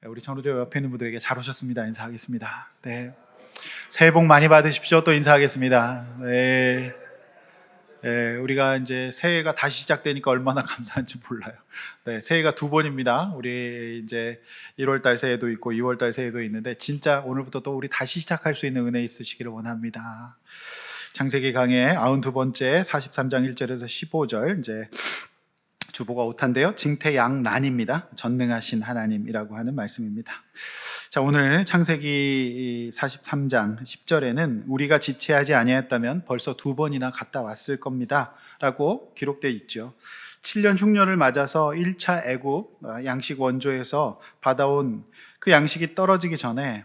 우리 전우조 옆에 있는 분들에게 잘 오셨습니다. 인사하겠습니다. 네. 새해 복 많이 받으십시오. 또 인사하겠습니다. 네. 네, 우리가 이제 새해가 다시 시작되니까 얼마나 감사한지 몰라요. 네, 새해가 두 번입니다. 우리 이제 1월 달 새해도 있고 2월 달 새해도 있는데 진짜 오늘부터 또 우리 다시 시작할 수 있는 은혜 있으시기를 원합니다. 창세기 강의 92번째 43장 1절에서 15절 이제 주보가 오탄데요. 징태양난입니다. 전능하신 하나님이라고 하는 말씀입니다. 자, 오늘 창세기 43장 10절에는 우리가 지체하지 아니하였다면 벌써 두 번이나 갔다 왔을 겁니다 라고 기록되어 있죠. 7년 흉년을 맞아서 1차 애굽 양식 원조에서 받아온 그 양식이 떨어지기 전에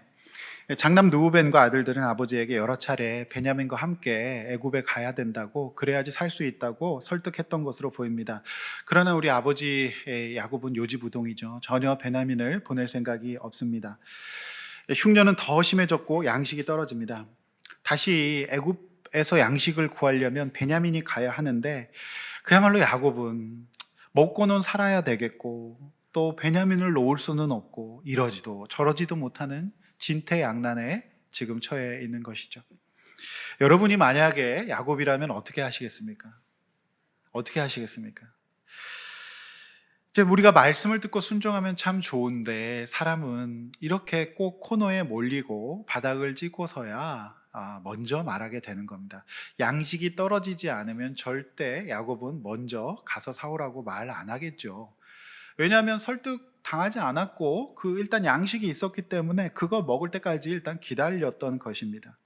장남 르우벤과 아들들은 아버지에게 여러 차례 베냐민과 함께 애굽에 가야 된다고, 그래야지 살 수 있다고 설득했던 것으로 보입니다. 그러나 우리 아버지의 야곱은 요지부동이죠. 전혀 베냐민을 보낼 생각이 없습니다. 흉년은 더 심해졌고 양식이 떨어집니다. 다시 애굽에서 양식을 구하려면 베냐민이 가야 하는데 그야말로 야곱은 먹고는 살아야 되겠고 또 베냐민을 놓을 수는 없고 이러지도 저러지도 못하는 진퇴양난에 지금 처해 있는 것이죠. 여러분이 만약에 야곱이라면 어떻게 하시겠습니까? 어떻게 하시겠습니까? 이제 우리가 말씀을 듣고 순종하면 참 좋은데 사람은 이렇게 꼭 코너에 몰리고 바닥을 찍고서야 먼저 말하게 되는 겁니다. 양식이 떨어지지 않으면 절대 야곱은 먼저 가서 사오라고 말 안 하겠죠. 왜냐하면 설득 당하지 않았고 일단 양식이 있었기 때문에 그거 먹을 때까지 일단 기다렸던 것입니다.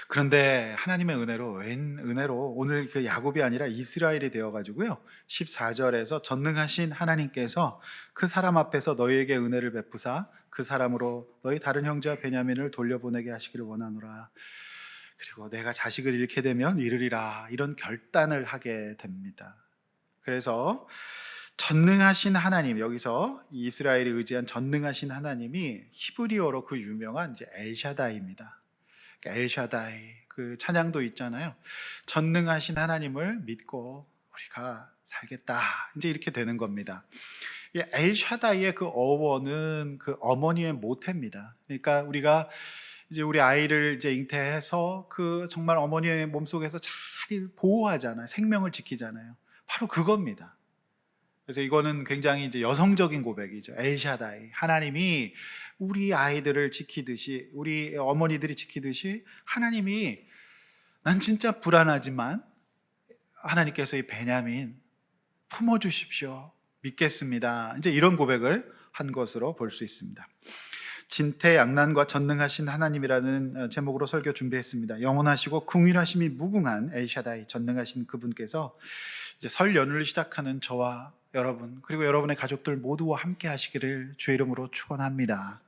그런데 하나님의 은혜로, 웬 은혜로 오늘 그 야곱이 아니라 이스라엘이 되어가지고요 14절에서 전능하신 하나님께서 그 사람 앞에서 너희에게 은혜를 베푸사 그 사람으로 너희 다른 형제와 베냐민을 돌려보내게 하시기를 원하노라. 그리고 내가 자식을 잃게 되면 잃으리라, 이런 결단을 하게 됩니다. 그래서 전능하신 하나님, 여기서 이스라엘이 의지한 전능하신 하나님이 히브리어로 그 유명한 이제 엘샤다이입니다. 그러니까 엘샤다이, 그 찬양도 있잖아요. 전능하신 하나님을 믿고 우리가 살겠다, 이제 이렇게 되는 겁니다. 엘샤다이의 그 어원은 그 어머니의 모태입니다. 그러니까 우리가 이제 우리 아이를 이제 잉태해서 그 정말 어머니의 몸속에서 잘 보호하잖아요. 생명을 지키잖아요. 바로 그겁니다. 그래서 이거는 굉장히 이제 여성적인 고백이죠. 엘샤다이, 하나님이 우리 아이들을 지키듯이, 우리 어머니들이 지키듯이 하나님이, 난 진짜 불안하지만 하나님께서 이 베냐민 품어주십시오, 믿겠습니다, 이제 이런 고백을 한 것으로 볼 수 있습니다. 진퇴양난과 전능하신 하나님이라는 제목으로 설교 준비했습니다. 영원하시고 궁일하심이 무궁한 엘샤다이, 전능하신 그분께서 이제 설 연휴를 시작하는 저와 여러분, 그리고 여러분의 가족들 모두와 함께 하시기를 주의 이름으로 축원합니다.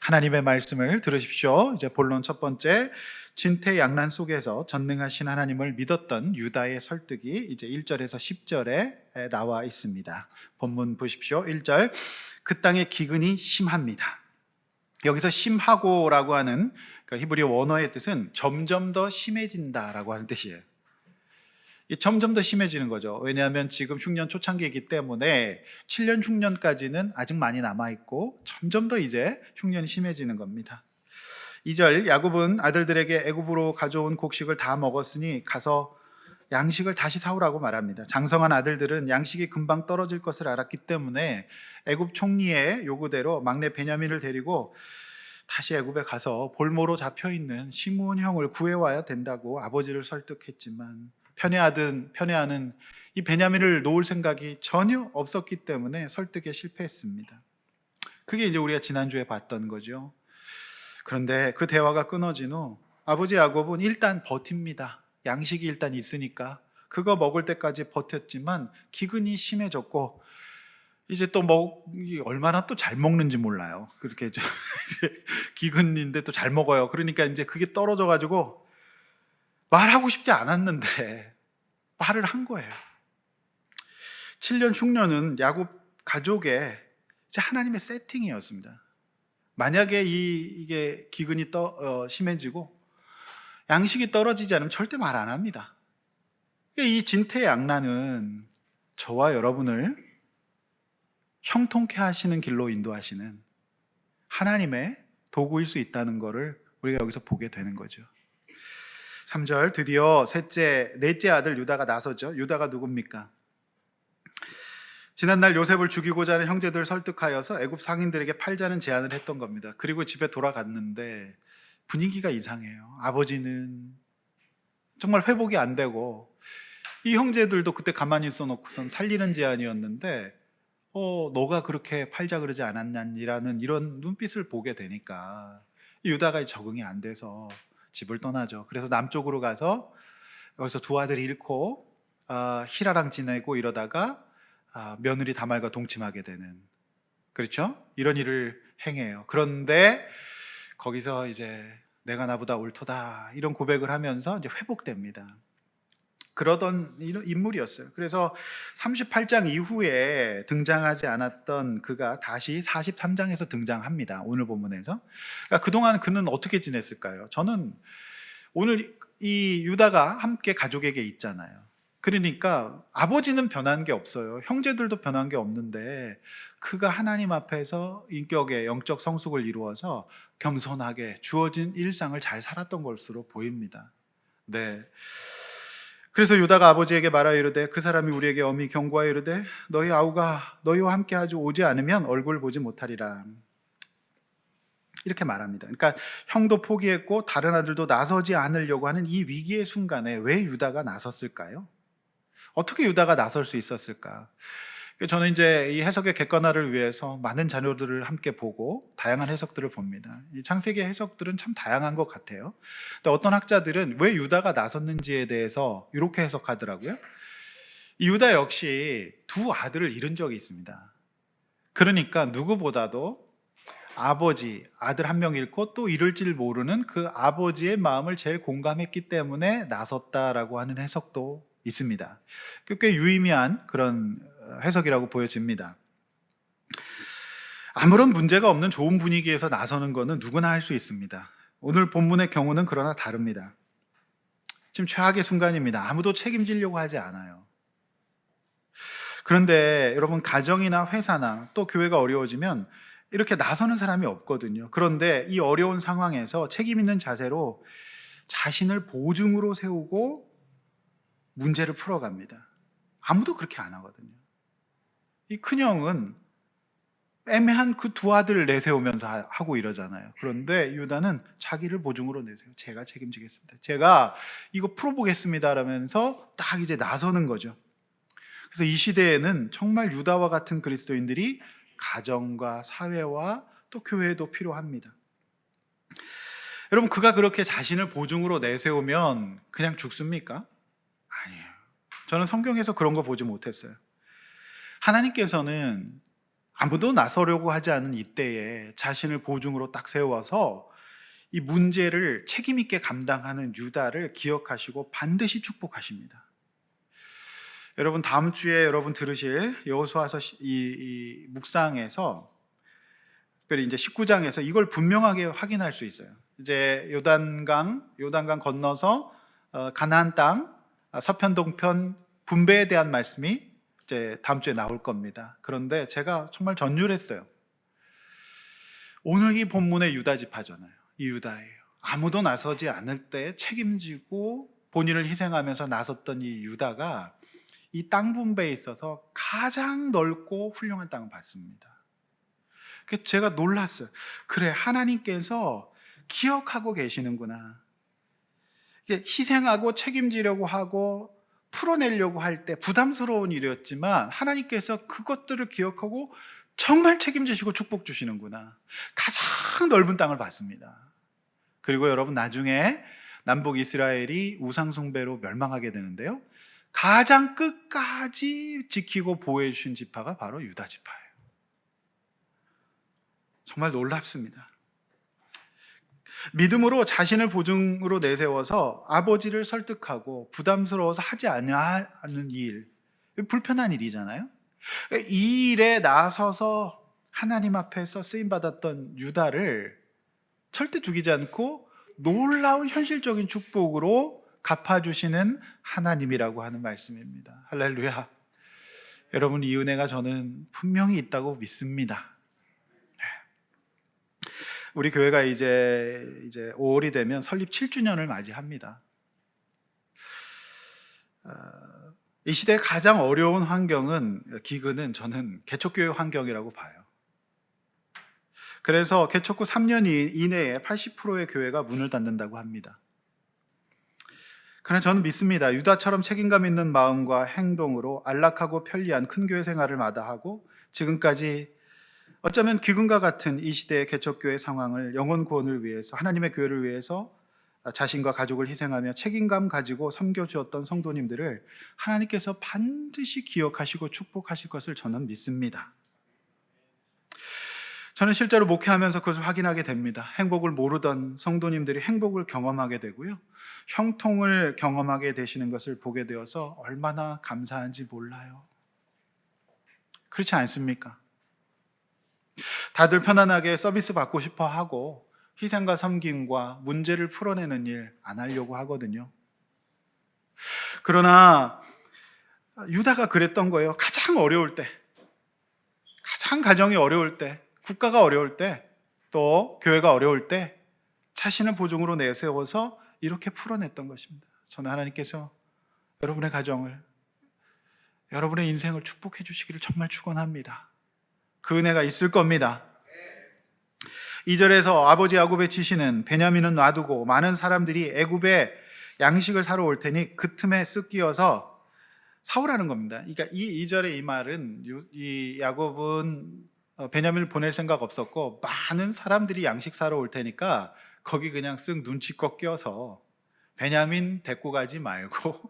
하나님의 말씀을 들으십시오. 이제 본론 첫 번째, 진퇴양난 속에서 전능하신 하나님을 믿었던 유다의 설득이 이제 1절에서 10절에 나와 있습니다. 본문 보십시오. 1절, 그 땅의 기근이 심합니다. 여기서 심하고라고 하는 그 히브리 원어의 뜻은 점점 더 심해진다라고 하는 뜻이에요. 점점 더 심해지는 거죠. 왜냐하면 지금 흉년 초창기이기 때문에 7년 흉년까지는 아직 많이 남아있고 점점 더 이제 흉년이 심해지는 겁니다. 2절, 야곱은 아들들에게 애굽으로 가져온 곡식을 다 먹었으니 가서 양식을 다시 사오라고 말합니다. 장성한 아들들은 양식이 금방 떨어질 것을 알았기 때문에 애굽 총리의 요구대로 막내 베냐민을 데리고 다시 애굽에 가서 볼모로 잡혀있는 시므온 형을 구해와야 된다고 아버지를 설득했지만 편애하는 이 베냐민을 놓을 생각이 전혀 없었기 때문에 설득에 실패했습니다. 그게 이제 우리가 지난주에 봤던 거죠. 그런데 그 대화가 끊어진 후 아버지 야곱은 일단 버팁니다. 양식이 일단 있으니까 그거 먹을 때까지 버텼지만 기근이 심해졌고 이제 또 얼마나 또 잘 먹는지 몰라요. 그렇게 기근인데 또 잘 먹어요. 그러니까 이제 그게 떨어져 가지고 말하고 싶지 않았는데 말을 한 거예요. 7년 흉년은 야곱 가족의 이제 하나님의 세팅이었습니다. 만약에 이게 기근이 심해지고 양식이 떨어지지 않으면 절대 말 안 합니다. 이 진퇴양난은 저와 여러분을 형통케 하시는 길로 인도하시는 하나님의 도구일 수 있다는 것을 우리가 여기서 보게 되는 거죠. 3절, 드디어 넷째 아들 유다가 나서죠. 유다가 누굽니까? 지난날 요셉을 죽이고자 하는 형제들을 설득하여서 애굽 상인들에게 팔자는 제안을 했던 겁니다. 그리고 집에 돌아갔는데 분위기가 이상해요. 아버지는 정말 회복이 안 되고, 이 형제들도 그때 가만히 있어 놓고선 살리는 제안이었는데 너가 그렇게 팔자 그러지 않았냐라는 이런 눈빛을 보게 되니까 유다가 적응이 안 돼서 집을 떠나죠. 그래서 남쪽으로 가서 여기서 두 아들을 잃고 히라랑 지내고 이러다가 며느리 다말과 동침하게 되는, 그렇죠? 이런 일을 행해요. 그런데 거기서 이제 내가 나보다 옳도다 이런 고백을 하면서 이제 회복됩니다. 그러던 이런 인물이었어요. 그래서 38장 이후에 등장하지 않았던 그가 다시 43장에서 등장합니다. 오늘 본문에서. 그러니까 그동안 그는 어떻게 지냈을까요? 저는 오늘 이 유다가 함께 가족에게 있잖아요. 그러니까 아버지는 변한 게 없어요. 형제들도 변한 게 없는데 그가 하나님 앞에서 인격의 영적 성숙을 이루어서 겸손하게 주어진 일상을 잘 살았던 것으로 보입니다. 네. 그래서 유다가 아버지에게 말하여 이르되 그 사람이 우리에게 엄히 경고하여 이르되 너희 아우가 너희와 함께 아주 오지 않으면 얼굴 보지 못하리라, 이렇게 말합니다. 그러니까 형도 포기했고 다른 아들도 나서지 않으려고 하는 이 위기의 순간에 왜 유다가 나섰을까요? 어떻게 유다가 나설 수 있었을까? 저는 이제 이 해석의 객관화를 위해서 많은 자료들을 함께 보고 다양한 해석들을 봅니다. 이 창세기 해석들은 참 다양한 것 같아요. 근데 어떤 학자들은 왜 유다가 나섰는지에 대해서 이렇게 해석하더라고요. 이 유다 역시 두 아들을 잃은 적이 있습니다. 그러니까 누구보다도 아들 한 명 잃고 또 잃을지를 모르는 그 아버지의 마음을 제일 공감했기 때문에 나섰다라고 하는 해석도 있습니다. 꽤 유의미한 그런 해석이라고 보여집니다. 아무런 문제가 없는 좋은 분위기에서 나서는 것은 누구나 할 수 있습니다. 오늘 본문의 경우는 그러나 다릅니다. 지금 최악의 순간입니다. 아무도 책임지려고 하지 않아요. 그런데 여러분, 가정이나 회사나 또 교회가 어려워지면 이렇게 나서는 사람이 없거든요. 그런데 이 어려운 상황에서 책임 있는 자세로 자신을 보증으로 세우고 문제를 풀어갑니다. 아무도 그렇게 안 하거든요. 이 큰형은 애매한 그 두 아들을 내세우면서 하고 이러잖아요. 그런데 유다는 자기를 보증으로 내세요. 제가 책임지겠습니다. 제가 이거 풀어보겠습니다. 라면서 딱 이제 나서는 거죠. 그래서 이 시대에는 정말 유다와 같은 그리스도인들이 가정과 사회와 또 교회도 필요합니다. 여러분, 그가 그렇게 자신을 보증으로 내세우면 그냥 죽습니까? 아니에요. 저는 성경에서 그런 거 보지 못했어요. 하나님께서는 아무도 나서려고 하지 않은 이때에 자신을 보증으로 딱 세워서 이 문제를 책임 있게 감당하는 유다를 기억하시고 반드시 축복하십니다. 여러분, 다음 주에 여러분 들으실 여호수아서 이 묵상에서 특별히 이제 19장에서 이걸 분명하게 확인할 수 있어요. 이제 요단강 건너서 가나안 땅 서편 동편 분배에 대한 말씀이 이제 다음 주에 나올 겁니다. 그런데 제가 정말 전율했어요. 오늘 이 본문의 유다 지파잖아요. 이 유다예요. 아무도 나서지 않을 때 책임지고 본인을 희생하면서 나섰던 이 유다가 이 땅 분배에 있어서 가장 넓고 훌륭한 땅을 받습니다. 그래서 제가 놀랐어요. 그래, 하나님께서 기억하고 계시는구나. 희생하고 책임지려고 하고 풀어내려고 할 때 부담스러운 일이었지만 하나님께서 그것들을 기억하고 정말 책임지시고 축복 주시는구나. 가장 넓은 땅을 받습니다. 그리고 여러분, 나중에 남북 이스라엘이 우상 숭배로 멸망하게 되는데요, 가장 끝까지 지키고 보호해 주신 지파가 바로 유다 지파예요. 정말 놀랍습니다. 믿음으로 자신을 보증으로 내세워서 아버지를 설득하고 부담스러워서 하지 않는 일, 불편한 일이잖아요. 이 일에 나서서 하나님 앞에서 쓰임받았던 유다를 절대 죽이지 않고 놀라운 현실적인 축복으로 갚아주시는 하나님이라고 하는 말씀입니다. 할렐루야. 여러분, 이 은혜가 저는 분명히 있다고 믿습니다. 우리 교회가 이제 5월이 되면 설립 7주년을 맞이합니다. 이 시대의 가장 어려운 기근은 저는 개척교회 환경이라고 봐요. 그래서 개척 후 3년 이내에 80%의 교회가 문을 닫는다고 합니다. 그러나 저는 믿습니다. 유다처럼 책임감 있는 마음과 행동으로 안락하고 편리한 큰 교회 생활을 마다하고 지금까지 어쩌면 기근과 같은 이 시대의 개척교회 상황을 영혼 구원을 위해서, 하나님의 교회를 위해서 자신과 가족을 희생하며 책임감 가지고 섬겨주었던 성도님들을 하나님께서 반드시 기억하시고 축복하실 것을 저는 믿습니다. 저는 실제로 목회하면서 그것을 확인하게 됩니다. 행복을 모르던 성도님들이 행복을 경험하게 되고요, 형통을 경험하게 되시는 것을 보게 되어서 얼마나 감사한지 몰라요. 그렇지 않습니까? 다들 편안하게 서비스 받고 싶어 하고 희생과 섬김과 문제를 풀어내는 일 안 하려고 하거든요. 그러나 유다가 그랬던 거예요. 가장 어려울 때, 가장 가정이 어려울 때, 국가가 어려울 때, 또 교회가 어려울 때 자신을 보증으로 내세워서 이렇게 풀어냈던 것입니다. 저는 하나님께서 여러분의 가정을, 여러분의 인생을 축복해 주시기를 정말 축원합니다. 그 은혜가 있을 겁니다. 2절에서 아버지 야곱의 지시는 베냐민은 놔두고 많은 사람들이 애굽에 양식을 사러 올 테니 그 틈에 쓱 끼어서 사오라는 겁니다. 그러니까 이 2절의 이 말은, 이 야곱은 베냐민을 보낼 생각 없었고 많은 사람들이 양식 사러 올 테니까 거기 그냥 쓱 눈치껏 껴서 베냐민 데리고 가지 말고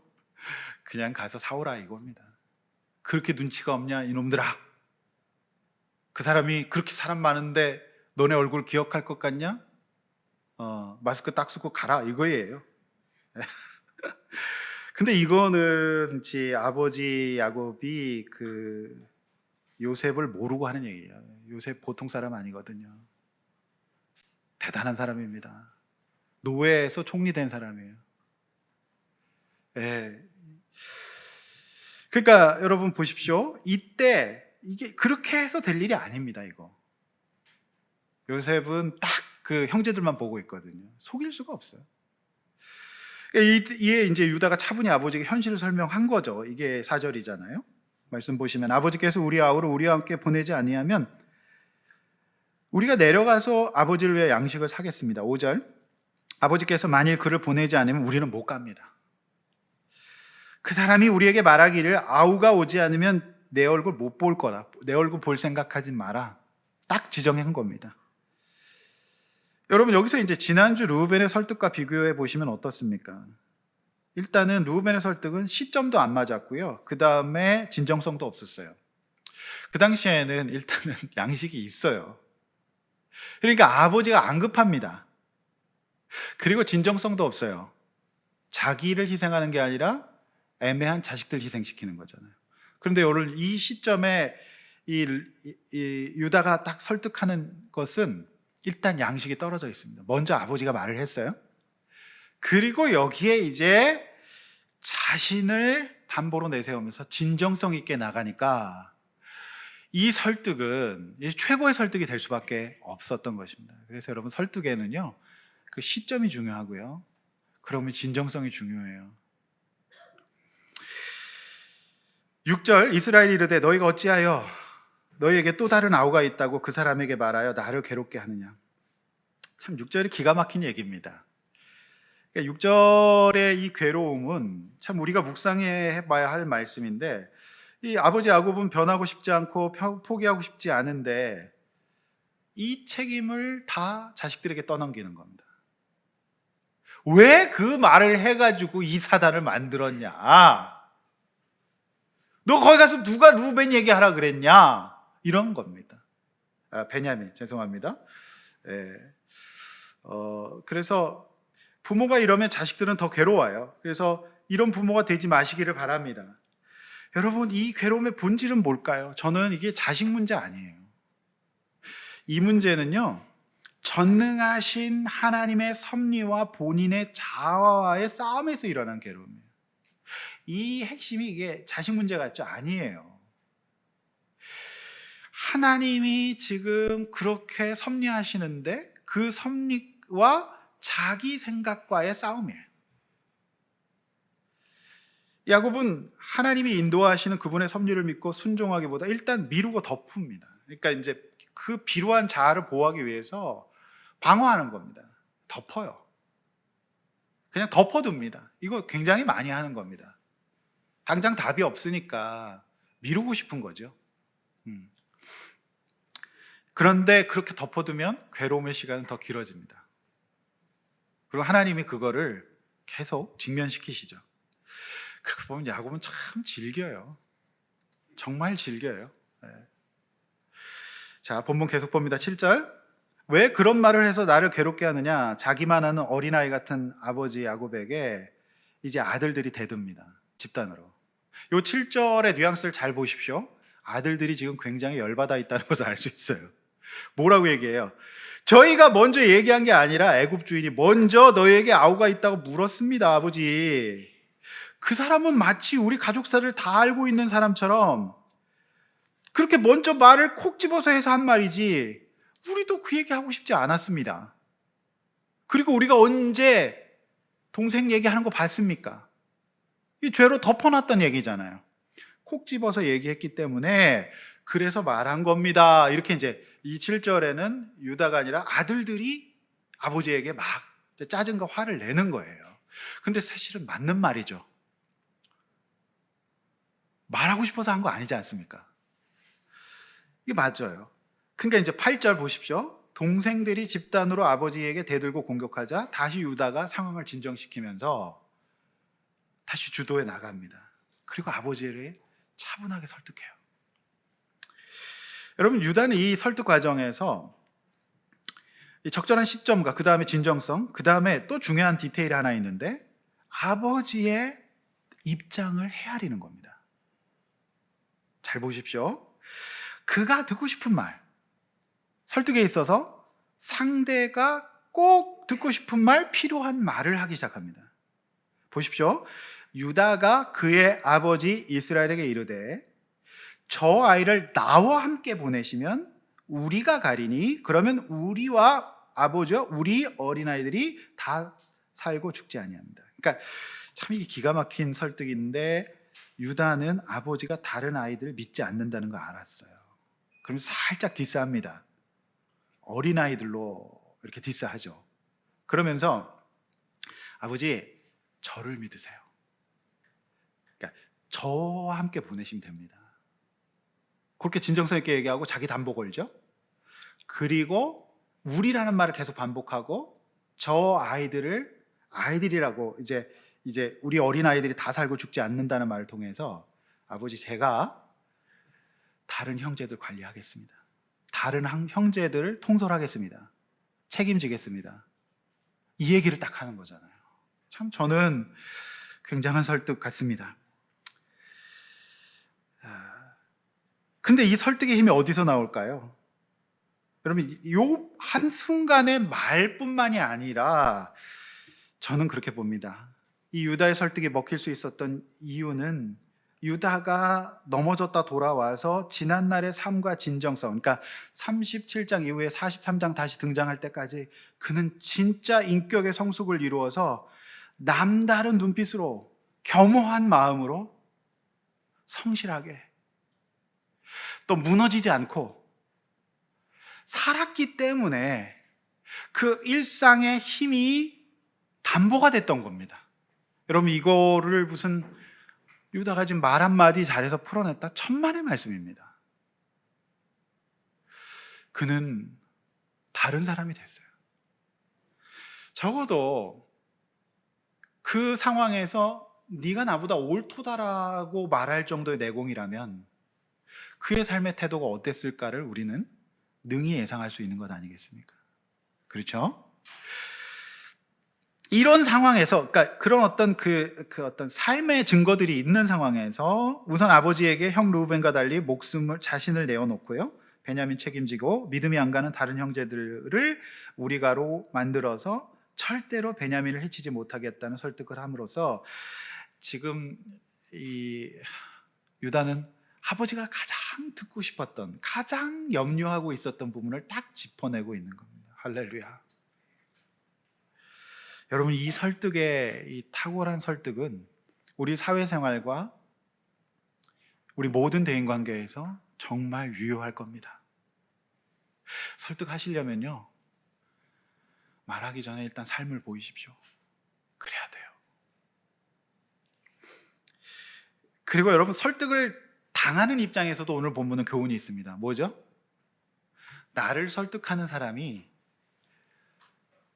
그냥 가서 사오라 이겁니다. 그렇게 눈치가 없냐 이놈들아. 그 사람이 그렇게 사람 많은데 너네 얼굴 기억할 것 같냐? 마스크 딱 쓰고 가라 이거예요. 근데 이거는 제 아버지 야곱이 그 요셉을 모르고 하는 얘기예요. 요셉 보통 사람 아니거든요. 대단한 사람입니다. 노예에서 총리 된 사람이에요. 예. 그러니까 여러분 보십시오. 이때 이게 그렇게 해서 될 일이 아닙니다. 이거 요셉은 딱 그 형제들만 보고 있거든요. 속일 수가 없어요. 이에 이제 유다가 차분히 아버지에게 현실을 설명한 거죠. 이게 4절이잖아요. 말씀 보시면 아버지께서 우리 아우를 우리와 함께 보내지 아니하면 우리가 내려가서 아버지를 위해 양식을 사겠습니다. 5절 아버지께서 만일 그를 보내지 않으면 우리는 못 갑니다. 그 사람이 우리에게 말하기를 아우가 오지 않으면 내 얼굴 못 볼 거라. 내 얼굴 볼 생각하지 마라. 딱 지정한 겁니다. 여러분 여기서 이제 지난주 르우벤의 설득과 비교해 보시면 어떻습니까? 일단은 르우벤의 설득은 시점도 안 맞았고요. 그 다음에 진정성도 없었어요. 그 당시에는 일단은 양식이 있어요. 그러니까 아버지가 안 급합니다. 그리고 진정성도 없어요. 자기를 희생하는 게 아니라 애매한 자식들 희생시키는 거잖아요. 그런데 오늘 이 시점에 이 유다가 딱 설득하는 것은 일단 양식이 떨어져 있습니다. 먼저 아버지가 말을 했어요. 그리고 여기에 이제 자신을 담보로 내세우면서 진정성 있게 나가니까 이 설득은 최고의 설득이 될 수밖에 없었던 것입니다. 그래서 여러분 설득에는요, 그 시점이 중요하고요. 그러면 진정성이 중요해요. 6절 이스라엘이 이르되 너희가 어찌하여 너희에게 또 다른 아우가 있다고 그 사람에게 말하여 나를 괴롭게 하느냐. 참 6절이 기가 막힌 얘기입니다. 그러니까 6절의 이 괴로움은 참 우리가 묵상해 봐야 할 말씀인데, 이 아버지 야곱은 변하고 싶지 않고 포기하고 싶지 않은데 이 책임을 다 자식들에게 떠넘기는 겁니다. 왜 그 말을 해가지고 이 사단을 만들었냐? 너 거기 가서 누가 루벤 얘기하라 그랬냐? 이런 겁니다. 베냐민, 죄송합니다. 그래서 부모가 이러면 자식들은 더 괴로워요. 그래서 이런 부모가 되지 마시기를 바랍니다. 여러분, 이 괴로움의 본질은 뭘까요? 저는 이게 자식 문제 아니에요. 이 문제는요, 전능하신 하나님의 섭리와 본인의 자아와의 싸움에서 일어난 괴로움이에요. 이 핵심이 이게 자식 문제 같죠? 아니에요. 하나님이 지금 그렇게 섭리하시는데 그 섭리와 자기 생각과의 싸움이에요. 야곱은 하나님이 인도하시는 그분의 섭리를 믿고 순종하기보다 일단 미루고 덮습니다. 그러니까 이제 그 비루한 자아를 보호하기 위해서 방어하는 겁니다. 덮어요. 그냥 덮어둡니다. 이거 굉장히 많이 하는 겁니다. 당장 답이 없으니까 미루고 싶은 거죠. 그런데 그렇게 덮어두면 괴로움의 시간은 더 길어집니다. 그리고 하나님이 그거를 계속 직면시키시죠. 그렇게 보면 야곱은 참 즐겨요. 정말 즐겨요. 네. 자, 본문 계속 봅니다. 7절. 왜 그런 말을 해서 나를 괴롭게 하느냐? 자기만 하는 어린아이 같은 아버지 야곱에게 이제 아들들이 대듭니다. 집단으로. 요 7절의 뉘앙스를 잘 보십시오. 아들들이 지금 굉장히 열받아 있다는 것을 알 수 있어요. 뭐라고 얘기해요? 저희가 먼저 얘기한 게 아니라 애굽 주인이 먼저 너희에게 아우가 있다고 물었습니다, 아버지. 그 사람은 마치 우리 가족사를 다 알고 있는 사람처럼 그렇게 먼저 말을 콕 집어서 해서 한 말이지 우리도 그 얘기 하고 싶지 않았습니다. 그리고 우리가 언제 동생 얘기하는 거 봤습니까? 이 죄로 덮어놨던 얘기잖아요. 콕 집어서 얘기했기 때문에 그래서 말한 겁니다. 이렇게 이제 이 7절에는 유다가 아니라 아들들이 아버지에게 막 짜증과 화를 내는 거예요. 근데 사실은 맞는 말이죠. 말하고 싶어서 한 거 아니지 않습니까? 이게 맞아요. 그러니까 이제 8절 보십시오. 동생들이 집단으로 아버지에게 대들고 공격하자 다시 유다가 상황을 진정시키면서 다시 주도에 나갑니다. 그리고 아버지를 차분하게 설득해요. 여러분, 유다는 이 설득 과정에서 이 적절한 시점과 그 다음에 진정성, 그 다음에 또 중요한 디테일이 하나 있는데 아버지의 입장을 헤아리는 겁니다. 잘 보십시오. 그가 듣고 싶은 말, 설득에 있어서 상대가 꼭 듣고 싶은 말, 필요한 말을 하기 시작합니다. 보십시오. 유다가 그의 아버지 이스라엘에게 이르되 저 아이를 나와 함께 보내시면 우리가 가리니 그러면 우리와 아버지와 우리 어린아이들이 다 살고 죽지 아니합니다. 그러니까 참 이게 기가 막힌 설득인데 유다는 아버지가 다른 아이들을 믿지 않는다는 거 알았어요. 그럼 살짝 디스합니다. 어린아이들로 이렇게 디스하죠. 그러면서 아버지 저를 믿으세요. 그러니까 저와 함께 보내시면 됩니다. 그렇게 진정성 있게 얘기하고 자기 담보 걸죠. 그리고 우리라는 말을 계속 반복하고 저 아이들이라고 이제 우리 어린아이들이 다 살고 죽지 않는다는 말을 통해서 아버지 제가 다른 형제들 관리하겠습니다. 다른 형제들을 통솔하겠습니다. 책임지겠습니다. 이 얘기를 딱 하는 거잖아요. 참 저는 굉장한 설득 같습니다. 근데 이 설득의 힘이 어디서 나올까요? 여러분, 요 한순간의 말뿐만이 아니라 저는 그렇게 봅니다. 이 유다의 설득이 먹힐 수 있었던 이유는 유다가 넘어졌다 돌아와서 지난날의 삶과 진정성, 그러니까 37장 이후에 43장 다시 등장할 때까지 그는 진짜 인격의 성숙을 이루어서 남다른 눈빛으로 겸허한 마음으로 성실하게 또 무너지지 않고 살았기 때문에 그 일상의 힘이 담보가 됐던 겁니다. 여러분, 이거를 무슨 유다가 지금 말 한마디 잘해서 풀어냈다? 천만의 말씀입니다. 그는 다른 사람이 됐어요. 적어도 그 상황에서 네가 나보다 옳도다라고 말할 정도의 내공이라면 그의 삶의 태도가 어땠을까를 우리는 능히 예상할 수 있는 것 아니겠습니까? 그렇죠? 이런 상황에서, 그러니까 그런 어떤 어떤 삶의 증거들이 있는 상황에서 우선 아버지에게 형 르우벤과 달리 자신을 내어놓고요. 베냐민 책임지고 믿음이 안 가는 다른 형제들을 우리가로 만들어서 절대로 베냐민을 해치지 못하겠다는 설득을 함으로써 지금 이 유다는 아버지가 가장 듣고 싶었던, 가장 염려하고 있었던 부분을 딱 짚어내고 있는 겁니다. 할렐루야. 여러분, 이 설득의, 이 탁월한 설득은 우리 사회생활과 우리 모든 대인관계에서 정말 유효할 겁니다. 설득하시려면요, 말하기 전에 일단 삶을 보이십시오. 그래야 돼요. 그리고 여러분, 설득을 당하는 입장에서도 오늘 본문은 교훈이 있습니다. 뭐죠? 나를 설득하는 사람이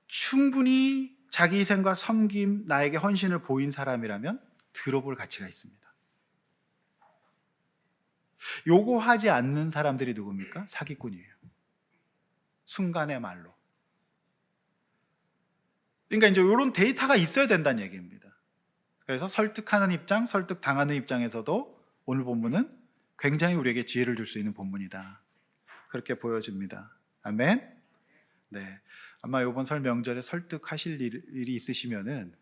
충분히 자기 희생과 섬김, 나에게 헌신을 보인 사람이라면 들어볼 가치가 있습니다. 요구하지 않는 사람들이 누굽니까? 사기꾼이에요. 순간의 말로. 그러니까 이제 이런 데이터가 있어야 된다는 얘기입니다. 그래서 설득하는 입장, 설득당하는 입장에서도 오늘 본문은 굉장히 우리에게 지혜를 줄 수 있는 본문이다. 그렇게 보여집니다. 아멘. 네, 아마 이번 설 명절에 설득하실 일이 있으시면은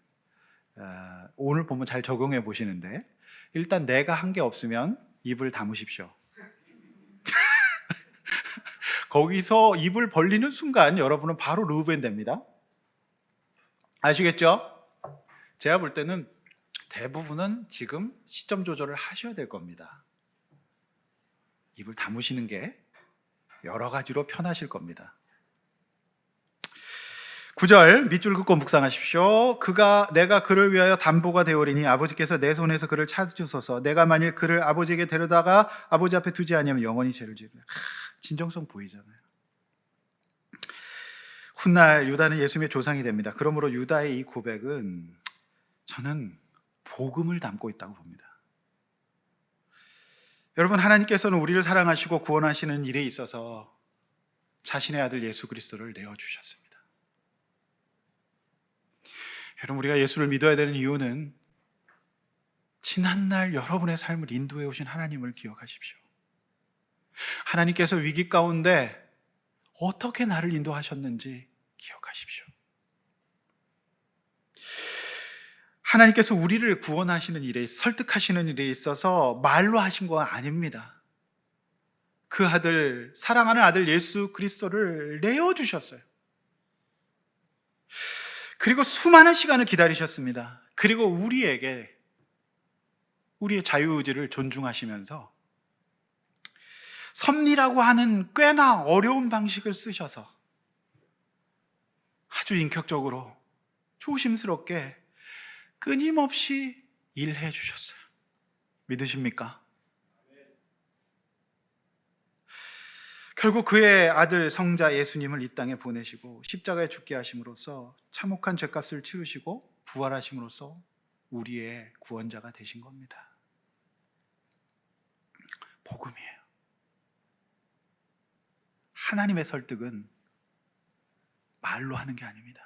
오늘 본문 잘 적용해 보시는데, 일단 내가 한 게 없으면 입을 다무십시오. 거기서 입을 벌리는 순간 여러분은 바로 르우벤 됩니다. 아시겠죠? 제가 볼 때는 대부분은 지금 시점 조절을 하셔야 될 겁니다. 입을 다무시는 게 여러 가지로 편하실 겁니다. 9절 밑줄 긋고 묵상하십시오. 내가 그를 위하여 담보가 되오리니 아버지께서 내 손에서 그를 찾으소서. 내가 만일 그를 아버지에게 데려다가 아버지 앞에 두지 아니하면 영원히 죄를 지으리라. 진정성 보이잖아요. 훗날 유다는 예수님의 조상이 됩니다. 그러므로 유다의 이 고백은 저는 복음을 담고 있다고 봅니다. 여러분, 하나님께서는 우리를 사랑하시고 구원하시는 일에 있어서 자신의 아들 예수 그리스도를 내어주셨습니다. 여러분, 우리가 예수를 믿어야 되는 이유는 지난날 여러분의 삶을 인도해 오신 하나님을 기억하십시오. 하나님께서 위기 가운데 어떻게 나를 인도하셨는지 기억하십시오. 하나님께서 우리를 구원하시는 일에, 설득하시는 일에 있어서 말로 하신 건 아닙니다. 그 아들, 사랑하는 아들 예수 그리스도를 내어주셨어요. 그리고 수많은 시간을 기다리셨습니다. 그리고 우리에게 우리의 자유의지를 존중하시면서 섭리라고 하는 꽤나 어려운 방식을 쓰셔서 아주 인격적으로 조심스럽게 끊임없이 일해 주셨어요. 믿으십니까? 결국 그의 아들 성자 예수님을 이 땅에 보내시고 십자가에 죽게 하심으로써 참혹한 죄값을 치르시고 부활하심으로써 우리의 구원자가 되신 겁니다. 복음이에요. 하나님의 설득은 말로 하는 게 아닙니다.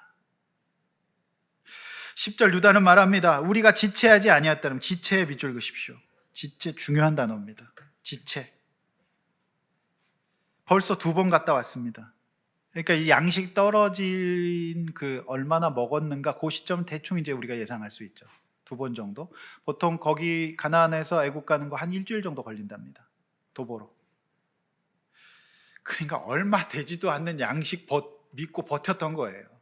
10절 유다는 말합니다. 우리가 지체하지 아니었다면, 지체에 밑줄 그십시오. 지체, 중요한 단어입니다. 지체. 벌써 2번 갔다 왔습니다. 그러니까 이 양식 떨어진 얼마나 먹었는가, 그 시점 대충 이제 우리가 예상할 수 있죠. 2번 정도. 보통 거기 가나안에서 애국 가는 거 한 일주일 정도 걸린답니다. 도보로. 그러니까 얼마 되지도 않는 양식 믿고 버텼던 거예요.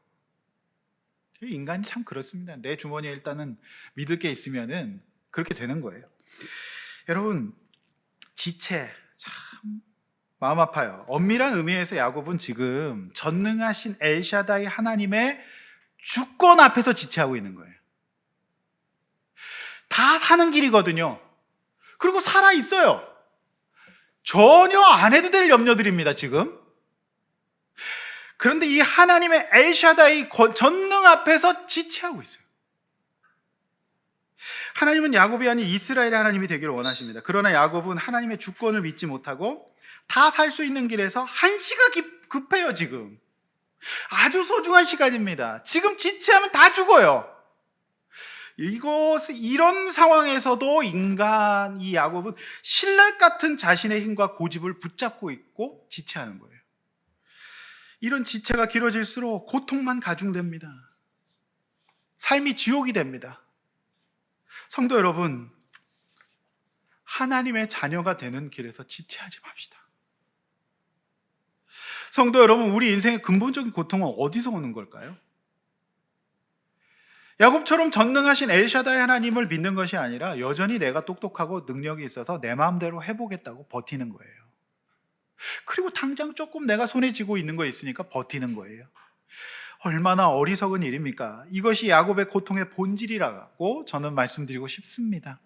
인간이 참 그렇습니다. 내 주머니에 일단은 믿을 게 있으면은 그렇게 되는 거예요. 여러분, 지체 참 마음 아파요. 엄밀한 의미에서 야곱은 지금 전능하신 엘샤다이 하나님의 주권 앞에서 지체하고 있는 거예요. 다 사는 길이거든요. 그리고 살아 있어요. 전혀 안 해도 될 염려들입니다, 지금. 그런데 이 하나님의 엘샤다이 전능 앞에서 지체하고 있어요. 하나님은 야곱이 아닌 이스라엘의 하나님이 되기를 원하십니다. 그러나 야곱은 하나님의 주권을 믿지 못하고 다 살 수 있는 길에서 한시가 급해요. 지금 아주 소중한 시간입니다. 지금 지체하면 다 죽어요. 이런 상황에서도 이 야곱은 신랄 같은 자신의 힘과 고집을 붙잡고 있고 지체하는 거예요. 이런 지체가 길어질수록 고통만 가중됩니다. 삶이 지옥이 됩니다. 성도 여러분, 하나님의 자녀가 되는 길에서 지체하지 맙시다. 성도 여러분, 우리 인생의 근본적인 고통은 어디서 오는 걸까요? 야곱처럼 전능하신 엘샤다이 하나님을 믿는 것이 아니라 여전히 내가 똑똑하고 능력이 있어서 내 마음대로 해보겠다고 버티는 거예요. 그리고 당장 조금 내가 손에 쥐고 있는 거 있으니까 버티는 거예요. 얼마나 어리석은 일입니까? 이것이 야곱의 고통의 본질이라고 저는 말씀드리고 싶습니다.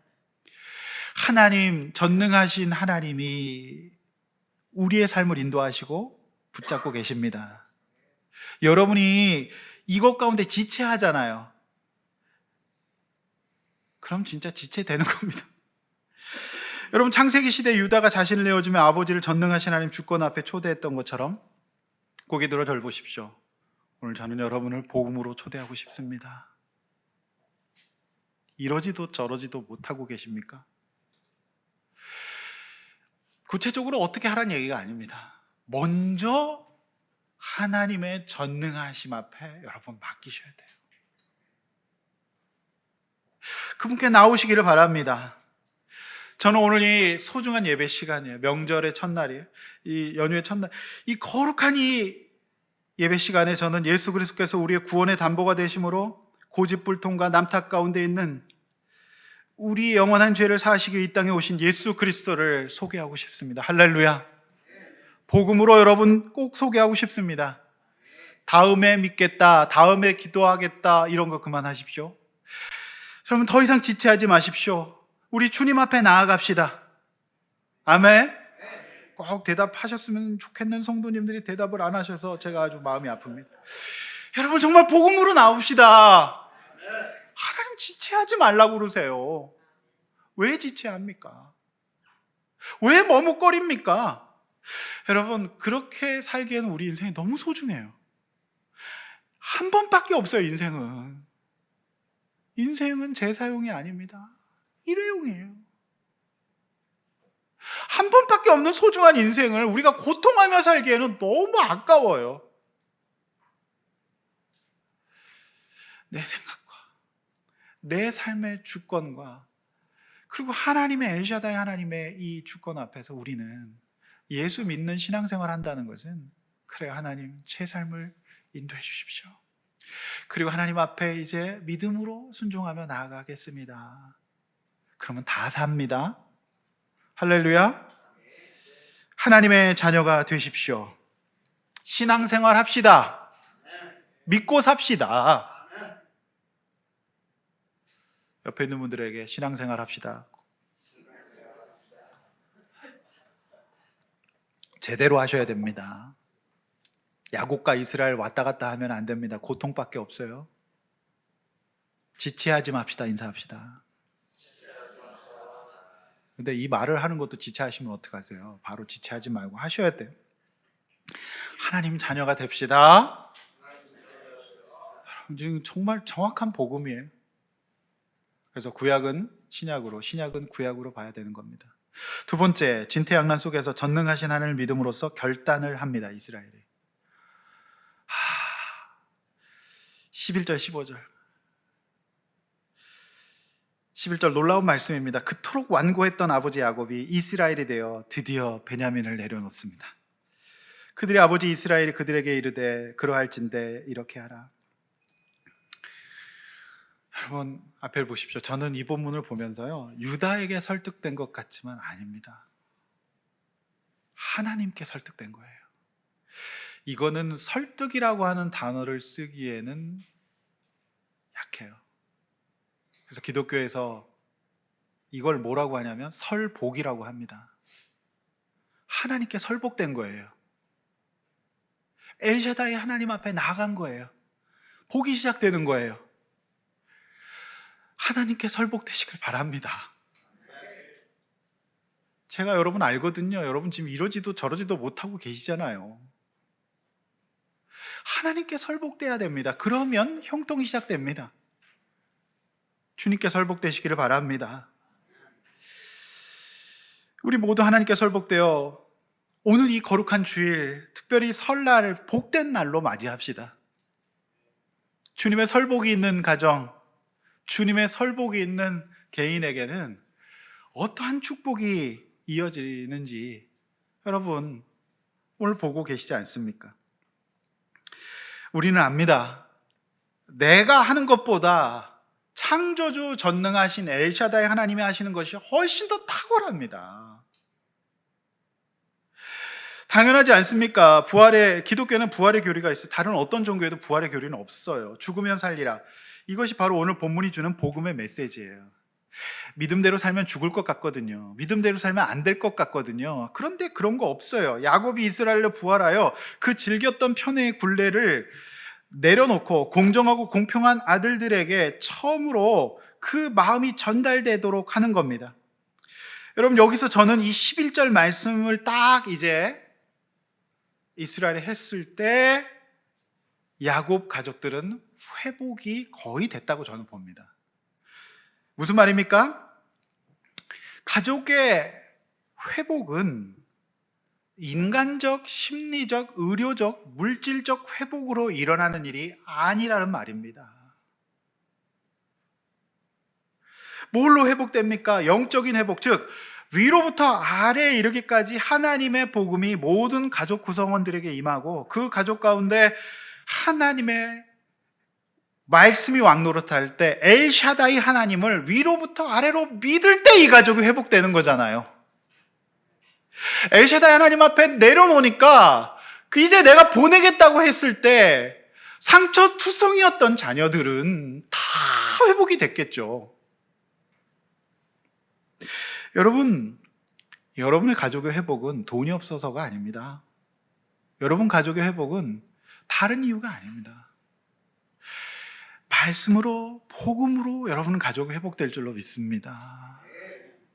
하나님, 전능하신 하나님이 우리의 삶을 인도하시고 붙잡고 계십니다. 여러분이 이것 가운데 지체하잖아요. 그럼 진짜 지체되는 겁니다. 여러분, 창세기 시대 유다가 자신을 내어주며 아버지를 전능하신 하나님 주권 앞에 초대했던 것처럼 고개 들어 절 보십시오. 오늘 저는 여러분을 복음으로 초대하고 싶습니다. 이러지도 저러지도 못하고 계십니까? 구체적으로 어떻게 하라는 얘기가 아닙니다. 먼저 하나님의 전능하심 앞에 여러분 맡기셔야 돼요. 그분께 나오시기를 바랍니다. 저는 오늘 이 소중한 예배 시간이에요. 명절의 첫날이에요. 이 연휴의 첫날. 이 거룩한 이 예배 시간에 저는 예수 그리스도께서 우리의 구원의 담보가 되심으로 고집불통과 남탓 가운데 있는 우리 영원한 죄를 사하시기 이 땅에 오신 예수 그리스도를 소개하고 싶습니다. 할렐루야. 복음으로 여러분 꼭 소개하고 싶습니다. 다음에 믿겠다, 다음에 기도하겠다 이런 거 그만하십시오. 여러분 더 이상 지체하지 마십시오. 우리 주님 앞에 나아갑시다. 아멘. 꼭 대답하셨으면 좋겠는 성도님들이 대답을 안 하셔서 제가 아주 마음이 아픕니다. 여러분 정말 복음으로 나옵시다. 하나님 지체하지 말라고 그러세요. 왜 지체합니까? 왜 머뭇거립니까? 여러분 그렇게 살기에는 우리 인생이 너무 소중해요. 한 번밖에 없어요. 인생은 재사용이 아닙니다. 일회용이에요. 한 번밖에 없는 소중한 인생을 우리가 고통하며 살기에는 너무 아까워요. 내 생각과 내 삶의 주권과 그리고 하나님의 엘샤다이 하나님의 이 주권 앞에서 우리는 예수 믿는 신앙생활 한다는 것은 그래 하나님 제 삶을 인도해 주십시오. 그리고 하나님 앞에 이제 믿음으로 순종하며 나아가겠습니다. 그러면 다 삽니다. 할렐루야. 하나님의 자녀가 되십시오. 신앙생활 합시다. 믿고 삽시다. 옆에 있는 분들에게 신앙생활 합시다. 제대로 하셔야 됩니다. 야곱과 이스라엘 왔다 갔다 하면 안 됩니다. 고통밖에 없어요. 지체하지 맙시다. 인사합시다. 근데 이 말을 하는 것도 지체하시면 어떡하세요? 바로 지체하지 말고 하셔야 돼요. 하나님 자녀가 됩시다. 지금 정말 정확한 복음이에요. 그래서 구약은 신약으로, 신약은 구약으로 봐야 되는 겁니다. 두 번째, 진퇴양난 속에서 전능하신 하나님을 믿음으로써 결단을 합니다. 이스라엘이. 11절 15절 11절 놀라운 말씀입니다. 그토록 완고했던 아버지 야곱이 이스라엘이 되어 드디어 베냐민을 내려놓습니다. 그들의 아버지 이스라엘이 그들에게 이르되 그러할진대 이렇게 하라. 여러분 앞을 보십시오. 저는 이 본문을 보면서요 유다에게 설득된 것 같지만 아닙니다. 하나님께 설득된 거예요. 이거는 설득이라고 하는 단어를 쓰기에는 약해요. 그래서 기독교에서 이걸 뭐라고 하냐면 설복이라고 합니다. 하나님께 설복된 거예요. 엘샤다이 하나님 앞에 나간 거예요. 복이 시작되는 거예요. 하나님께 설복되시길 바랍니다. 제가 여러분 알거든요. 여러분 지금 이러지도 저러지도 못하고 계시잖아요. 하나님께 설복돼야 됩니다. 그러면 형통이 시작됩니다. 주님께 설복되시기를 바랍니다. 우리 모두 하나님께 설복되어 오늘 이 거룩한 주일, 특별히 설날을 복된 날로 맞이합시다. 주님의 설복이 있는 가정, 주님의 설복이 있는 개인에게는 어떠한 축복이 이어지는지 여러분 오늘 보고 계시지 않습니까? 우리는 압니다. 내가 하는 것보다 창조주 전능하신 엘샤다이 하나님이 하시는 것이 훨씬 더 탁월합니다. 당연하지 않습니까? 기독교는 부활의 교리가 있어요. 다른 어떤 종교에도 부활의 교리는 없어요. 죽으면 살리라. 이것이 바로 오늘 본문이 주는 복음의 메시지예요. 믿음대로 살면 죽을 것 같거든요. 믿음대로 살면 안 될 것 같거든요. 그런데 그런 거 없어요. 야곱이 이스라엘로 부활하여 그 즐겼던 편의 굴레를 내려놓고 공정하고 공평한 아들들에게 처음으로 그 마음이 전달되도록 하는 겁니다. 여러분, 여기서 저는 이 11절 말씀을 딱 이제 이스라엘에 했을 때 야곱 가족들은 회복이 거의 됐다고 저는 봅니다. 무슨 말입니까? 가족의 회복은 인간적, 심리적, 의료적, 물질적 회복으로 일어나는 일이 아니라는 말입니다. 뭘로 회복됩니까? 영적인 회복, 즉 위로부터 아래에 이르기까지 하나님의 복음이 모든 가족 구성원들에게 임하고 그 가족 가운데 하나님의 말씀이 왕노릇할 때 엘샤다이 하나님을 위로부터 아래로 믿을 때 이 가족이 회복되는 거잖아요. 엘샤다이 하나님 앞에 내려놓으니까 이제 내가 보내겠다고 했을 때 상처투성이었던 자녀들은 다 회복이 됐겠죠. 여러분, 여러분의 가족의 회복은 돈이 없어서가 아닙니다. 여러분 가족의 회복은 다른 이유가 아닙니다. 말씀으로, 복음으로 여러분 가족이 회복될 줄로 믿습니다.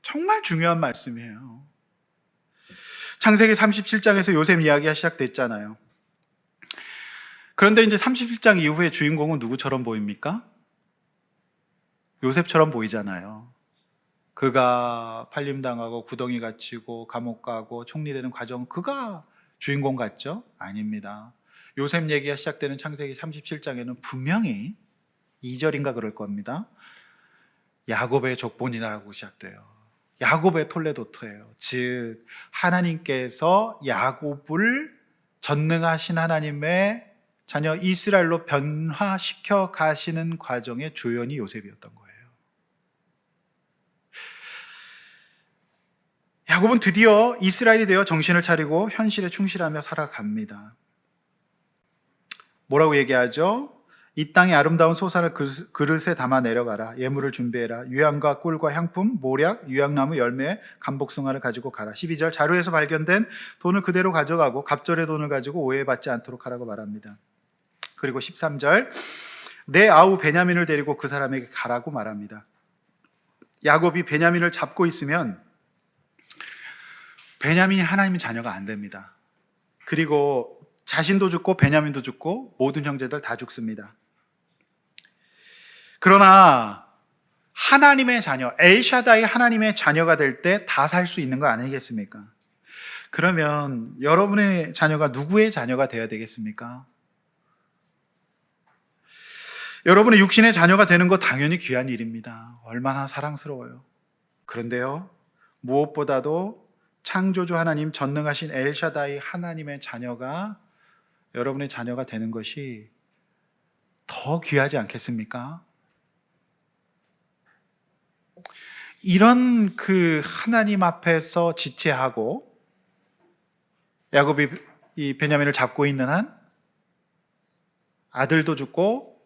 정말 중요한 말씀이에요. 창세기 37장에서 요셉 이야기가 시작됐잖아요. 그런데 이제 37장 이후에 주인공은 누구처럼 보입니까? 요셉처럼 보이잖아요. 그가 팔림당하고 구덩이 갇히고 감옥 가고 총리되는 과정, 그가 주인공 같죠? 아닙니다. 요셉 얘기가 시작되는 창세기 37장에는 분명히 2절인가 그럴 겁니다. 야곱의 족본이라고 시작돼요. 야곱의 톨레도트예요. 즉 하나님께서 야곱을 전능하신 하나님의 자녀 이스라엘로 변화시켜 가시는 과정의 조연이 요셉이었던 거예요. 야곱은 드디어 이스라엘이 되어 정신을 차리고 현실에 충실하며 살아갑니다. 뭐라고 얘기하죠? 이 땅의 아름다운 소산을 그릇에 담아 내려가라. 예물을 준비해라. 유향과 꿀과 향품, 모략, 유향나무 열매, 감복숭아를 가지고 가라. 12절, 자루에서 발견된 돈을 그대로 가져가고 갑절의 돈을 가지고 오해받지 않도록 하라고 말합니다. 그리고 13절, 내 아우 베냐민을 데리고 그 사람에게 가라고 말합니다. 야곱이 베냐민을 잡고 있으면 베냐민이 하나님의 자녀가 안 됩니다. 그리고 자신도 죽고 베냐민도 죽고 모든 형제들 다 죽습니다. 그러나 하나님의 자녀, 엘샤다이 하나님의 자녀가 될 때 다 살 수 있는 거 아니겠습니까? 그러면 여러분의 자녀가 누구의 자녀가 되어야 되겠습니까? 여러분의 육신의 자녀가 되는 거 당연히 귀한 일입니다. 얼마나 사랑스러워요. 그런데요, 무엇보다도 창조주 하나님, 전능하신 엘샤다이 하나님의 자녀가 여러분의 자녀가 되는 것이 더 귀하지 않겠습니까? 이런 그 하나님 앞에서 지체하고 야곱이 이 베냐민을 잡고 있는 한 아들도 죽고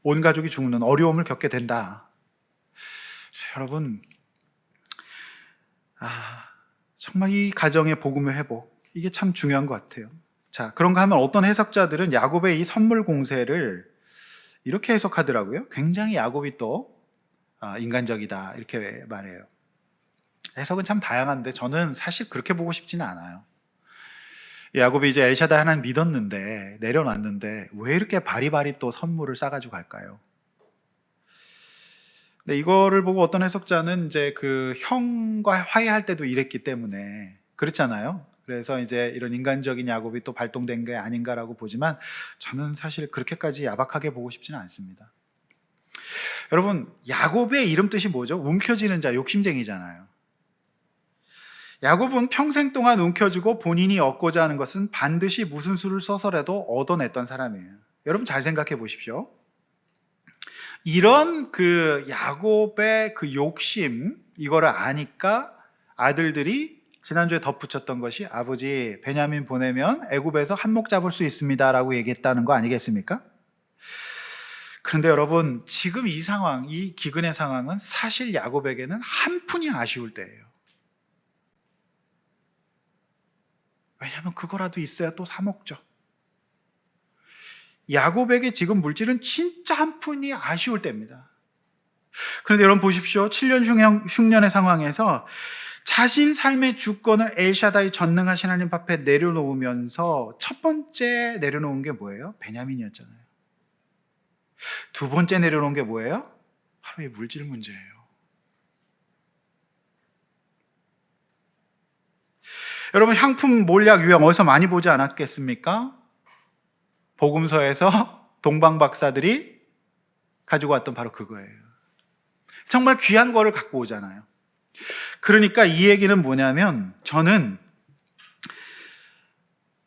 온 가족이 죽는 어려움을 겪게 된다. 여러분, 정말 이 가정의 복음의 회복, 이게 참 중요한 것 같아요. 자, 그런가 하면 어떤 해석자들은 야곱의 이 선물 공세를 이렇게 해석하더라고요. 굉장히 야곱이 또 인간적이다 이렇게 말해요. 해석은 참 다양한데 저는 사실 그렇게 보고 싶지는 않아요. 야곱이 이제 엘샤다이 하나님 믿었는데 내려놨는데 왜 이렇게 바리바리 또 선물을 싸가지고 갈까요? 근데 이거를 보고 어떤 해석자는 이제 그 형과 화해할 때도 이랬기 때문에 그렇잖아요. 그래서 이제 이런 인간적인 야곱이 또 발동된 게 아닌가라고 보지만 저는 사실 그렇게까지 야박하게 보고 싶지는 않습니다. 여러분, 야곱의 이름 뜻이 뭐죠? 움켜쥐는 자, 욕심쟁이잖아요. 야곱은 평생 동안 움켜쥐고 본인이 얻고자 하는 것은 반드시 무슨 수를 써서라도 얻어냈던 사람이에요. 여러분 잘 생각해 보십시오. 이런 그 야곱의 그 욕심, 이거를 아니까 아들들이 지난주에 덧붙였던 것이 아버지 베냐민 보내면 애굽에서 한몫 잡을 수 있습니다라고 얘기했다는 거 아니겠습니까? 그런데 여러분, 지금 이 상황, 이 기근의 상황은 사실 야곱에게는 한 푼이 아쉬울 때예요. 왜냐하면 그거라도 있어야 또 사 먹죠. 야곱에게 지금 물질은 진짜 한 푼이 아쉬울 때입니다. 그런데 여러분 보십시오. 7년 흉년의 상황에서 자신 삶의 주권을 엘샤다이 전능하신 하나님 앞에 내려놓으면서 첫 번째 내려놓은 게 뭐예요? 베냐민이었잖아요. 두 번째 내려놓은 게 뭐예요? 바로 이 물질 문제예요. 여러분, 향품, 몰약, 유형 어디서 많이 보지 않았겠습니까? 복음서에서 동방 박사들이 가지고 왔던 바로 그거예요. 정말 귀한 거를 갖고 오잖아요. 그러니까 이 얘기는 뭐냐면, 저는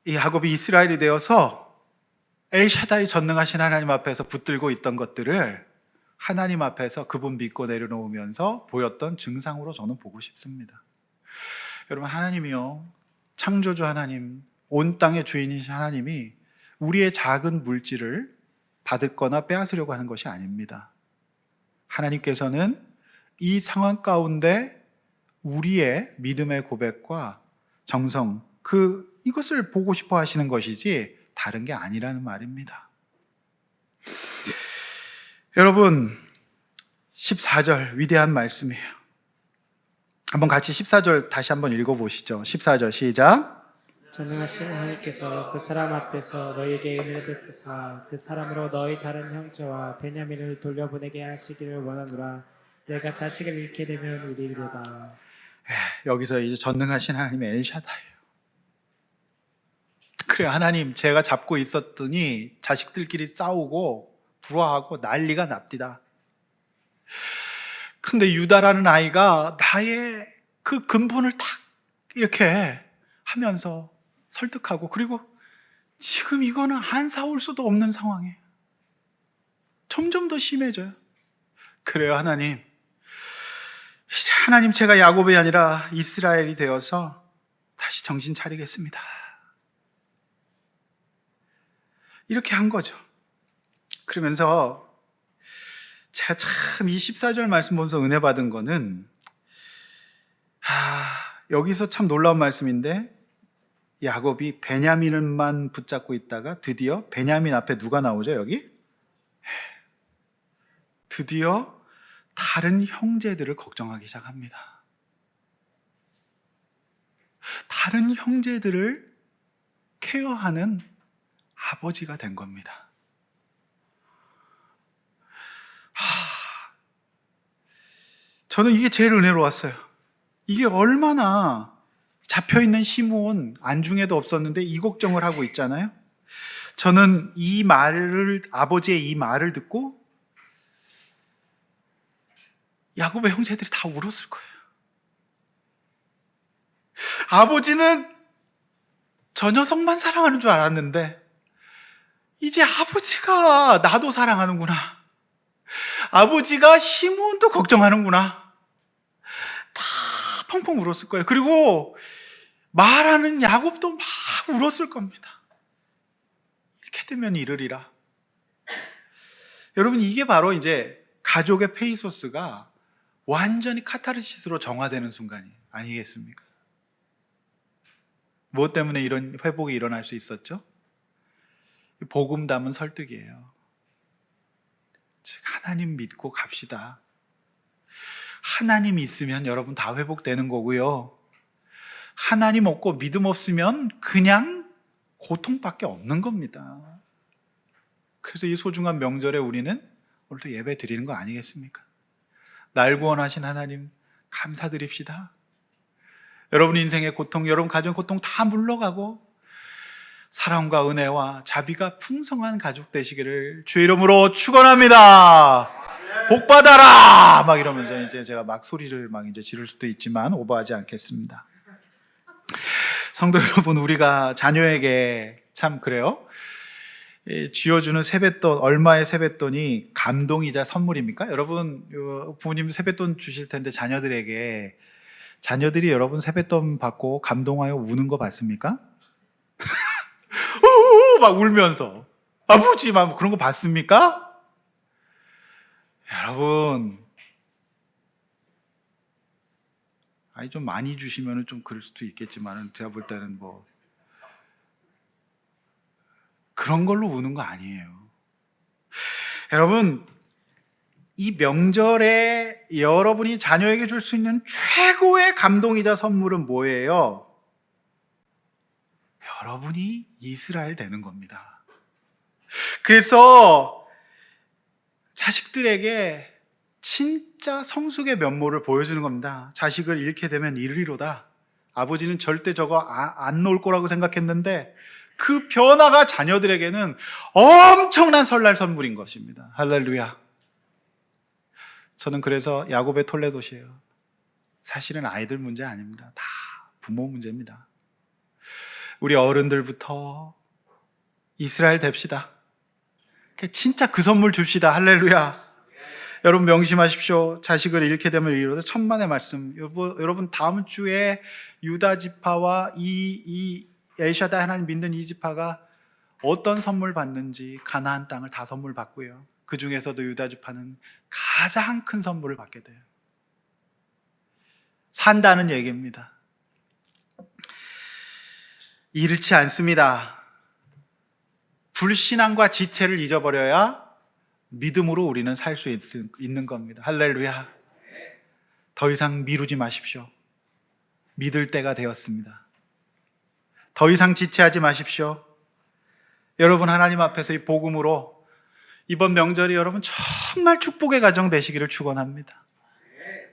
이 야곱이 이스라엘이 되어서 엘샤다이 전능하신 하나님 앞에서 붙들고 있던 것들을 하나님 앞에서 그분 믿고 내려놓으면서 보였던 증상으로 저는 보고 싶습니다. 여러분, 하나님이요, 창조주 하나님, 온 땅의 주인이신 하나님이 우리의 작은 물질을 받거나 빼앗으려고 하는 것이 아닙니다. 하나님께서는 이 상황 가운데 우리의 믿음의 고백과 정성, 이것을 보고 싶어 하시는 것이지 다른 게 아니라는 말입니다. 여러분, 14절 위대한 말씀이에요. 한번 같이 14절 다시 한번 읽어보시죠. 14절 시작. 전능하신 하나님께서 그 사람 앞에서 너희에게 은혜를 베푸사 그 사람으로 너희 다른 형제와 베냐민을 돌려보내게 하시기를 원하노라. 내가 자식을 잃게 되면 이리로다. 여기서 이제 전능하신 하나님의 엘샤다예요. 그래, 하나님, 제가 잡고 있었더니 자식들끼리 싸우고 불화하고 난리가 납디다. 근데 유다라는 아이가 나의 그 근본을 탁 이렇게 하면서 설득하고, 그리고 지금 이거는 안 사올 수도 없는 상황이에요. 점점 더 심해져요. 그래요, 하나님. 이제 하나님, 제가 야곱이 아니라 이스라엘이 되어서 다시 정신 차리겠습니다. 이렇게 한 거죠. 그러면서 제가 참 이 14절 말씀 보면서 은혜 받은 거는, 여기서 참 놀라운 말씀인데, 야곱이 베냐민을만 붙잡고 있다가 드디어 베냐민 앞에 누가 나오죠, 여기? 드디어 다른 형제들을 걱정하기 시작합니다. 다른 형제들을 케어하는 아버지가 된 겁니다. 저는 이게 제일 은혜로웠어요. 이게 얼마나 잡혀있는 시므온 안중에도 없었는데 이 걱정을 하고 있잖아요. 저는 아버지의 이 말을 듣고 야곱의 형제들이 다 울었을 거예요. 아버지는 저 녀석만 사랑하는 줄 알았는데 이제 아버지가 나도 사랑하는구나. 아버지가 시므온도 걱정하는구나. 다 펑펑 울었을 거예요. 그리고 말하는 야곱도 막 울었을 겁니다. 이렇게 되면 이르리라. 여러분, 이게 바로 이제 가족의 페이소스가 완전히 카타르시스로 정화되는 순간이 아니겠습니까? 무엇 때문에 이런 회복이 일어날 수 있었죠? 복음 담은 설득이에요. 즉, 하나님 믿고 갑시다. 하나님 있으면 여러분 다 회복되는 거고요. 하나님 없고 믿음 없으면 그냥 고통밖에 없는 겁니다. 그래서 이 소중한 명절에 우리는 오늘도 예배 드리는 거 아니겠습니까? 날 구원하신 하나님 감사드립시다. 여러분 인생의 고통, 여러분 가정 고통 다 물러가고 사랑과 은혜와 자비가 풍성한 가족 되시기를 주의 이름으로 축원합니다. 복 받아라! 막 이러면서 이제 제가 막 소리를 막 이제 지를 수도 있지만 오버하지 않겠습니다. 성도 여러분, 우리가 자녀에게 참 그래요. 쥐어주는 세뱃돈, 얼마의 세뱃돈이 감동이자 선물입니까? 여러분, 부모님 세뱃돈 주실 텐데 자녀들이 여러분 세뱃돈 받고 감동하여 우는 거 봤습니까? 막 울면서 아버지 막 그런 거 봤습니까? 여러분, 아니 좀 많이 주시면은 좀 그럴 수도 있겠지만은 제가 볼 때는 뭐 그런 걸로 우는 거 아니에요. 여러분, 이 명절에 여러분이 자녀에게 줄 수 있는 최고의 감동이자 선물은 뭐예요? 여러분이 이스라엘 되는 겁니다. 그래서 자식들에게 진짜 성숙의 면모를 보여주는 겁니다. 자식을 잃게 되면 이르리로다. 아버지는 절대 저거 안 놓을 거라고 생각했는데 그 변화가 자녀들에게는 엄청난 설날 선물인 것입니다. 할렐루야. 저는 그래서 야곱의 톨레도시예요. 사실은 아이들 문제 아닙니다. 다 부모 문제입니다. 우리 어른들부터 이스라엘 됩시다. 진짜 그 선물 줍시다. 할렐루야. 여러분 명심하십시오. 자식을 잃게 되면 이르되 천만의 말씀. 여러분 다음 주에 유다 지파와 이 엘샤다이 하나님 믿는 이 지파가 어떤 선물 받는지 가나안 땅을 다 선물 받고요. 그 중에서도 유다 지파는 가장 큰 선물을 받게 돼요. 산다는 얘기입니다. 잃지 않습니다. 불신앙과 지체를 잊어버려야 믿음으로 우리는 살 수 있는 겁니다. 할렐루야. 더 이상 미루지 마십시오. 믿을 때가 되었습니다. 더 이상 지체하지 마십시오. 여러분 하나님 앞에서 이 복음으로 이번 명절이 여러분 정말 축복의 가정 되시기를 축원합니다.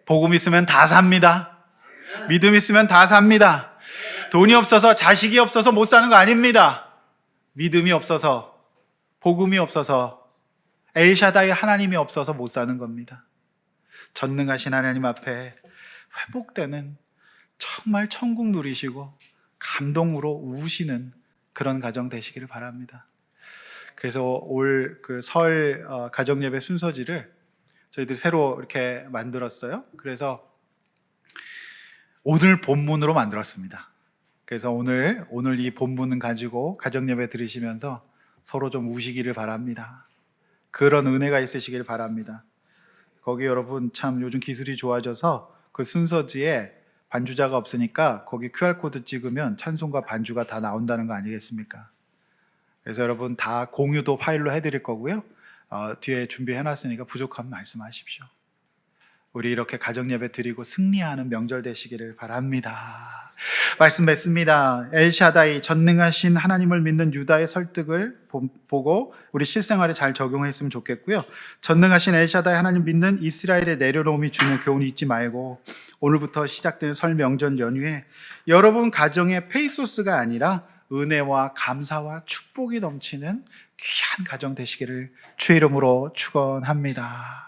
복음 있으면 다 삽니다. 믿음 있으면 다 삽니다. 돈이 없어서 자식이 없어서 못 사는 거 아닙니다. 믿음이 없어서 복음이 없어서 엘샤다이 하나님이 없어서 못 사는 겁니다. 전능하신 하나님 앞에 회복되는 정말 천국 누리시고 감동으로 우시는 그런 가정 되시기를 바랍니다. 그래서 올 그 설 가정 예배 순서지를 저희들이 새로 이렇게 만들었어요. 그래서 오늘 본문으로 만들었습니다. 그래서 오늘 이 본문을 가지고 가정 예배 들으시면서 서로 좀 우시기를 바랍니다. 그런 은혜가 있으시길 바랍니다. 거기 여러분 참 요즘 기술이 좋아져서 그 순서지에 반주자가 없으니까 거기 QR코드 찍으면 찬송과 반주가 다 나온다는 거 아니겠습니까? 그래서 여러분 다 공유도 파일로 해드릴 거고요. 뒤에 준비해놨으니까 부족하면 말씀하십시오. 우리 이렇게 가정 예배 드리고 승리하는 명절 되시기를 바랍니다. 말씀 맺습니다. 엘샤다이 전능하신 하나님을 믿는 유다의 설득을 보고 우리 실생활에 잘 적용했으면 좋겠고요. 전능하신 엘샤다이 하나님 믿는 이스라엘의 내려놓음이 주는 교훈을 잊지 말고 오늘부터 시작되는 설 명절 연휴에 여러분 가정의 페이소스가 아니라 은혜와 감사와 축복이 넘치는 귀한 가정 되시기를 주의 이름으로 축원합니다.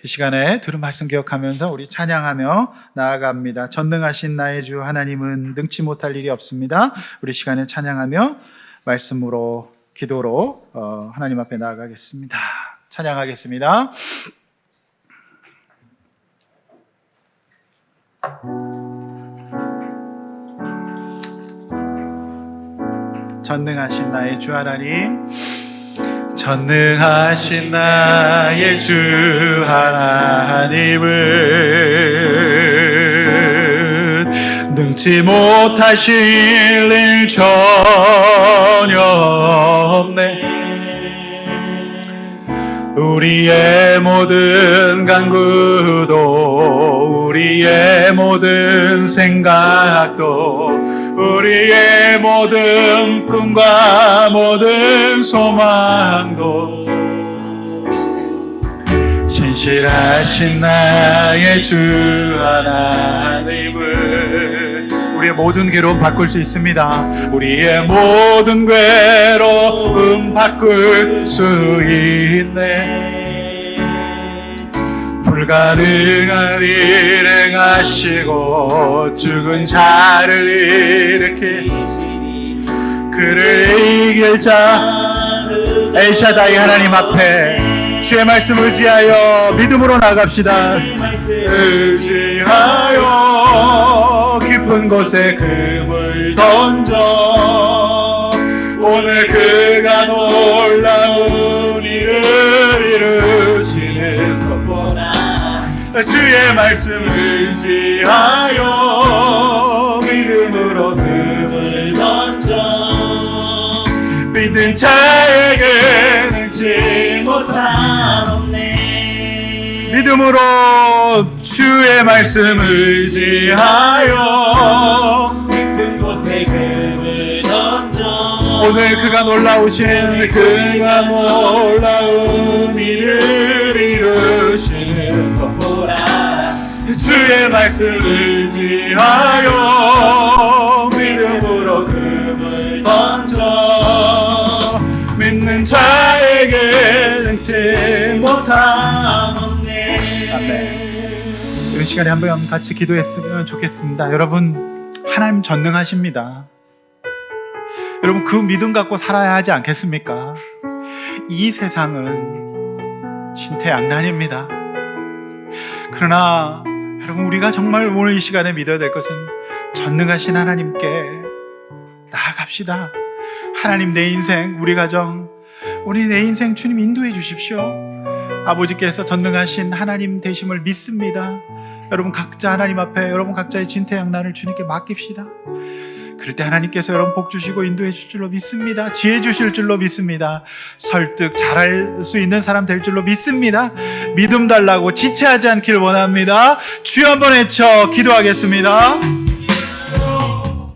이 시간에 들은 말씀 기억하면서 우리 찬양하며 나아갑니다. 전능하신 나의 주 하나님은 능치 못할 일이 없습니다. 우리 시간에 찬양하며 말씀으로 기도로 하나님 앞에 나아가겠습니다. 찬양하겠습니다. 전능하신 나의 주 하나님, 전능하신 나의 주 하나님은 능치 못하실 일 전혀 없네. 우리의 모든 간구도 우리의 모든 생각도 우리의 모든 꿈과 모든 소망도 신실하신 나의 주 하나님을 우리의 모든 괴로움 바꿀 수 있습니다. 우리의 모든 괴로움 바꿀 수 있네. 불가능한 일 행하시고 죽은 자를 일으키 그를 이길 자 엘샤다이 하나님 앞에 주의 말씀 의지하여 믿음으로 나갑시다. 의지하여 깊은 곳에 금을 던져 오늘 그가 놀라운 일을 이루시는 것보다 주의 말씀 의지하여 믿음으로 금을 던져 믿는 자에게 능치 못함 없네. 믿음으로 주의 말씀 의지하여 깊은 곳에 금을 던져 오늘 그가 놀라우신 그가 놀라운 일을 이루시는 것보다 주의 말씀 의지하여 믿음으로 금을 던져 믿는 자에게 능치 못함 없네. 아멘. 이런 시간에 한번 같이 기도했으면 좋겠습니다. 여러분, 하나님 전능하십니다. 여러분, 그 믿음 갖고 살아야 하지 않겠습니까? 이 세상은 신태양난입니다. 그러나 여러분, 우리가 정말 오늘 이 시간에 믿어야 될 것은 전능하신 하나님께 나아갑시다. 하나님, 내 인생, 우리 가정, 우리 내 인생 주님 인도해 주십시오. 아버지께서 전능하신 하나님 되심을 믿습니다. 여러분 각자 하나님 앞에 여러분 각자의 진퇴양난을 주님께 맡깁시다. 그럴 때 하나님께서 여러분 복 주시고 인도해 줄 줄로 믿습니다. 지혜 주실 줄로 믿습니다. 설득 잘할 수 있는 사람 될 줄로 믿습니다. 믿음 달라고 지체하지 않기를 원합니다. 주여 한번 외쳐 기도하겠습니다.